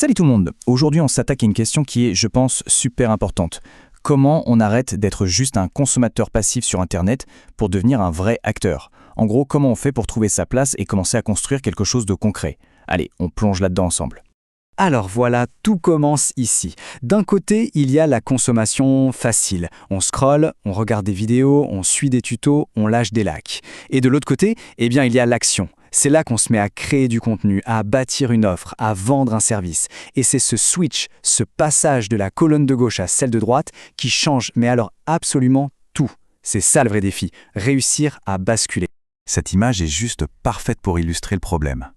Salut tout le monde. Aujourd'hui, on s'attaque à une question qui est, je pense, super importante. Comment on arrête d'être juste un consommateur passif sur Internet pour devenir un vrai acteur? En gros, comment on fait pour trouver sa place et commencer à construire quelque chose de concret? Allez, on plonge là-dedans ensemble. Alors voilà, tout commence ici. D'un côté, il y a la consommation facile. On scrolle, on regarde des vidéos, on suit des tutos, on lâche des likes. Et de l'autre côté, il y a l'action. C'est là qu'on se met à créer du contenu, à bâtir une offre, à vendre un service. Et c'est ce switch, ce passage de la colonne de gauche à celle de droite qui change, mais alors absolument tout. C'est ça le vrai défi, réussir à basculer. Cette image est juste parfaite pour illustrer le problème.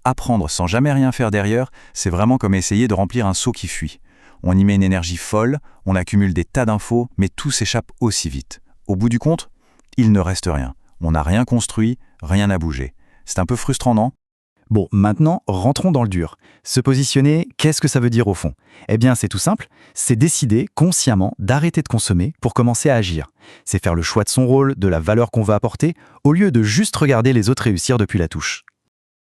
Apprendre sans jamais rien faire derrière, c'est vraiment comme essayer de remplir un seau qui fuit. On y met une énergie folle, on accumule des tas d'infos, mais tout s'échappe aussi vite. Au bout du compte, il ne reste rien. On n'a rien construit, rien n'a bougé. C'est un peu frustrant, non? Bon, maintenant, rentrons dans le dur. Se positionner, qu'est-ce que ça veut dire au fond? Eh bien, c'est tout simple, c'est décider consciemment d'arrêter de consommer pour commencer à agir. C'est faire le choix de son rôle, de la valeur qu'on veut apporter, au lieu de juste regarder les autres réussir depuis la touche.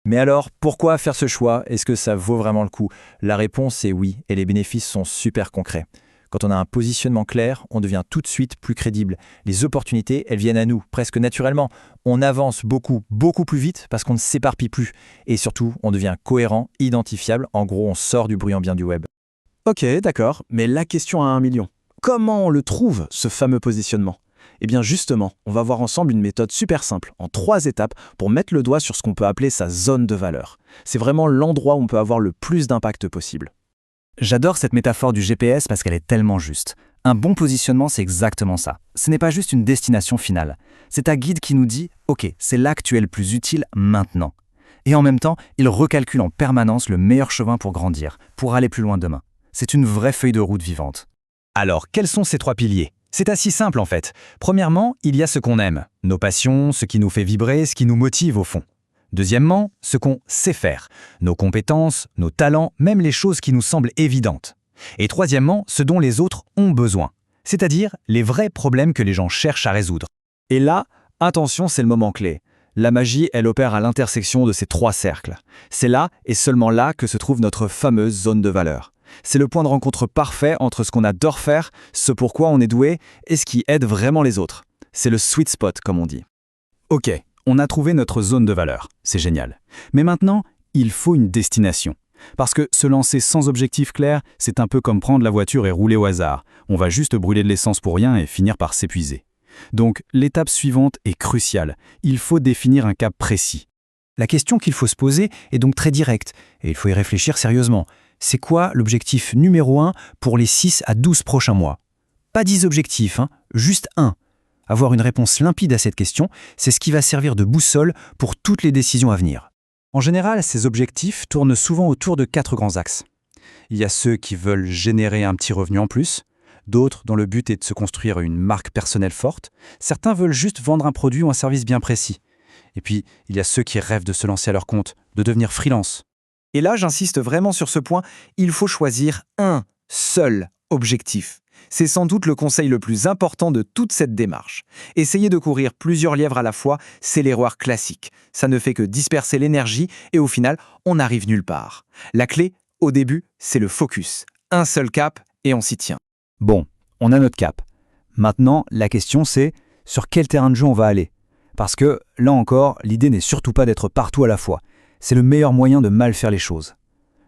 Mais alors, pourquoi faire ce choix? Est-ce que ça vaut vraiment le coup? La réponse est oui, et les bénéfices sont super concrets. Quand on a un positionnement clair, on devient tout de suite plus crédible. Les opportunités, elles viennent à nous, presque naturellement. On avance beaucoup plus vite parce qu'on ne s'éparpille plus. Et surtout, on devient cohérent, identifiable. En gros, on sort du bruit ambiant du web. Ok, d'accord, mais la question à 1 million. Comment on le trouve, ce fameux positionnement? Eh bien justement, on va voir ensemble une méthode super simple, en 3 étapes, pour mettre le doigt sur ce qu'on peut appeler sa zone de valeur. C'est vraiment l'endroit où on peut avoir le plus d'impact possible. J'adore cette métaphore du GPS parce qu'elle est tellement juste. Un bon positionnement, c'est exactement ça. Ce n'est pas juste une destination finale. C'est un guide qui nous dit « Ok, c'est là que tu es le plus utile maintenant ». Et en même temps, il recalcule en permanence le meilleur chemin pour grandir, pour aller plus loin demain. C'est une vraie feuille de route vivante. Alors, quels sont ces 3 piliers? C'est assez simple en fait. Premièrement, il y a ce qu'on aime, nos passions, ce qui nous fait vibrer, ce qui nous motive au fond. Deuxièmement, ce qu'on sait faire, nos compétences, nos talents, même les choses qui nous semblent évidentes. Et troisièmement, ce dont les autres ont besoin, c'est-à-dire les vrais problèmes que les gens cherchent à résoudre. Et là, attention, c'est le moment clé. La magie, elle opère à l'intersection de ces 3 cercles. C'est là, et seulement là, que se trouve notre fameuse zone de valeur. C'est le point de rencontre parfait entre ce qu'on adore faire, ce pourquoi on est doué, et ce qui aide vraiment les autres. C'est le sweet spot, comme on dit. Ok, on a trouvé notre zone de valeur, c'est génial. Mais maintenant, il faut une destination. Parce que se lancer sans objectif clair, c'est un peu comme prendre la voiture et rouler au hasard. On va juste brûler de l'essence pour rien et finir par s'épuiser. Donc, l'étape suivante est cruciale. Il faut définir un cap précis. La question qu'il faut se poser est donc très directe, et il faut y réfléchir sérieusement. C'est quoi l'objectif numéro 1 pour les 6 à 12 prochains mois? Pas 10 objectifs, juste un. Avoir une réponse limpide à cette question, c'est ce qui va servir de boussole pour toutes les décisions à venir. En général, ces objectifs tournent souvent autour de 4 grands axes. Il y a ceux qui veulent générer un petit revenu en plus, d'autres dont le but est de se construire une marque personnelle forte, certains veulent juste vendre un produit ou un service bien précis. Et puis, il y a ceux qui rêvent de se lancer à leur compte, de devenir freelance. Et là, j'insiste vraiment sur ce point, il faut choisir un seul objectif. C'est sans doute le conseil le plus important de toute cette démarche. Essayer de courir plusieurs lièvres à la fois, c'est l'erreur classique. Ça ne fait que disperser l'énergie et au final, on n'arrive nulle part. La clé, au début, c'est le focus. Un seul cap et on s'y tient. Bon, on a notre cap. Maintenant, la question c'est sur quel terrain de jeu on va aller? Parce que, là encore, l'idée n'est surtout pas d'être partout à la fois. C'est le meilleur moyen de mal faire les choses.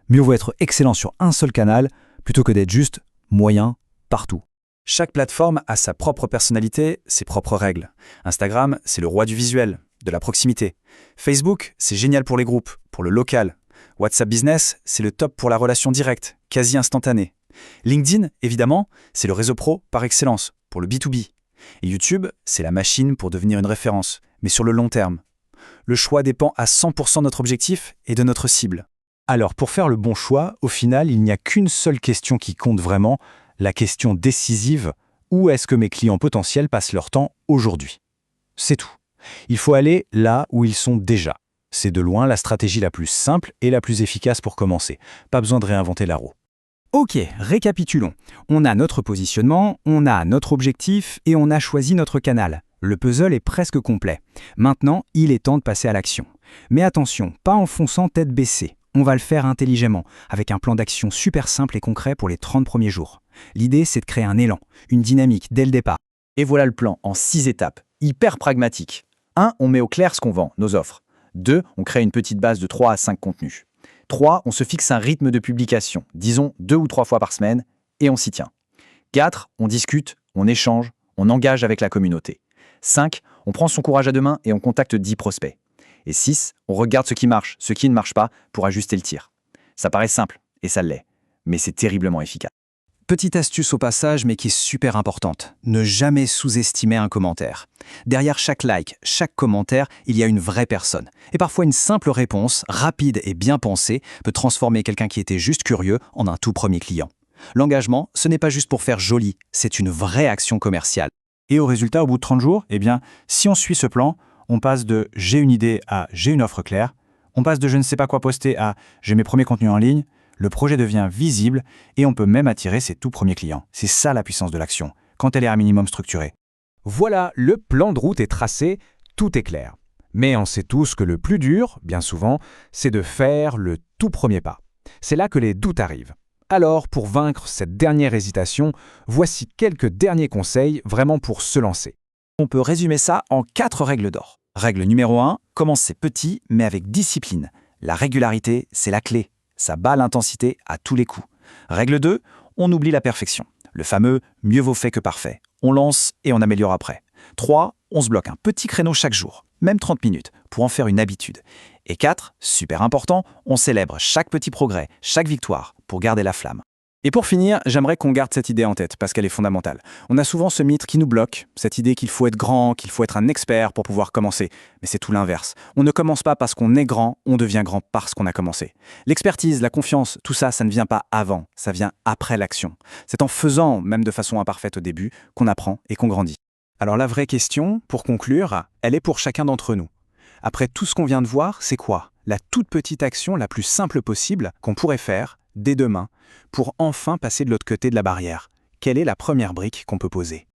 Mieux vaut être excellent sur un seul canal plutôt que d'être juste moyen partout. Chaque plateforme a sa propre personnalité, ses propres règles. Instagram, c'est le roi du visuel, de la proximité. Facebook, c'est génial pour les groupes, pour le local. WhatsApp Business, c'est le top pour la relation directe, quasi instantanée. LinkedIn, évidemment, c'est le réseau pro par excellence, pour le B2B. Et YouTube, c'est la machine pour devenir une référence, mais sur le long terme. Le choix dépend à 100% de notre objectif et de notre cible. Alors, pour faire le bon choix, au final, il n'y a qu'une seule question qui compte vraiment, la question décisive, où est-ce que mes clients potentiels passent leur temps aujourd'hui? C'est tout. Il faut aller là où ils sont déjà. C'est de loin la stratégie la plus simple et la plus efficace pour commencer. Pas besoin de réinventer la roue. Ok, récapitulons. On a notre positionnement, on a notre objectif et on a choisi notre canal. Le puzzle est presque complet. Maintenant, il est temps de passer à l'action. Mais attention, pas en fonçant tête baissée. On va le faire intelligemment, avec un plan d'action super simple et concret pour les 30 premiers jours. L'idée, c'est de créer un élan, une dynamique dès le départ. Et voilà le plan en 6 étapes, hyper pragmatique. 1. On met au clair ce qu'on vend, nos offres. 2. On crée une petite base de 3 à 5 contenus. 3. On se fixe un rythme de publication, disons 2 ou 3 fois par semaine, et on s'y tient. 4. On discute, on échange, on engage avec la communauté. 5. On prend son courage à deux mains et on contacte 10 prospects. Et 6. On regarde ce qui marche, ce qui ne marche pas, pour ajuster le tir. Ça paraît simple, et ça l'est, mais c'est terriblement efficace. Petite astuce au passage, mais qui est super importante. Ne jamais sous-estimer un commentaire. Derrière chaque like, chaque commentaire, il y a une vraie personne. Et parfois une simple réponse, rapide et bien pensée, peut transformer quelqu'un qui était juste curieux en un tout premier client. L'engagement, ce n'est pas juste pour faire joli, c'est une vraie action commerciale. Et au résultat, au bout de 30 jours, si on suit ce plan, on passe de « j'ai une idée » à « j'ai une offre claire », on passe de « je ne sais pas quoi poster » à « j'ai mes premiers contenus en ligne », le projet devient visible et on peut même attirer ses tout premiers clients. C'est ça la puissance de l'action, quand elle est un minimum structurée. Voilà, le plan de route est tracé, tout est clair. Mais on sait tous que le plus dur, bien souvent, c'est de faire le tout premier pas. C'est là que les doutes arrivent. Alors, pour vaincre cette dernière hésitation, voici quelques derniers conseils vraiment pour se lancer. On peut résumer ça en 4 règles d'or. Règle numéro 1, commencer petit mais avec discipline. La régularité, c'est la clé. Ça bat l'intensité à tous les coups. Règle 2, on oublie la perfection. Le fameux « mieux vaut fait que parfait ». On lance et on améliore après. 3, on se bloque un petit créneau chaque jour, même 30 minutes, pour en faire une habitude. Et 4, super important, on célèbre chaque petit progrès, chaque victoire, pour garder la flamme. Et pour finir, j'aimerais qu'on garde cette idée en tête, parce qu'elle est fondamentale. On a souvent ce mythe qui nous bloque, cette idée qu'il faut être grand, qu'il faut être un expert pour pouvoir commencer. Mais c'est tout l'inverse. On ne commence pas parce qu'on est grand, on devient grand parce qu'on a commencé. L'expertise, la confiance, tout ça, ça ne vient pas avant, ça vient après l'action. C'est en faisant, même de façon imparfaite au début, qu'on apprend et qu'on grandit. Alors la vraie question, pour conclure, elle est pour chacun d'entre nous. Après tout ce qu'on vient de voir, c'est quoi la toute petite action la plus simple possible qu'on pourrait faire dès demain, pour enfin passer de l'autre côté de la barrière? Quelle est la première brique qu'on peut poser?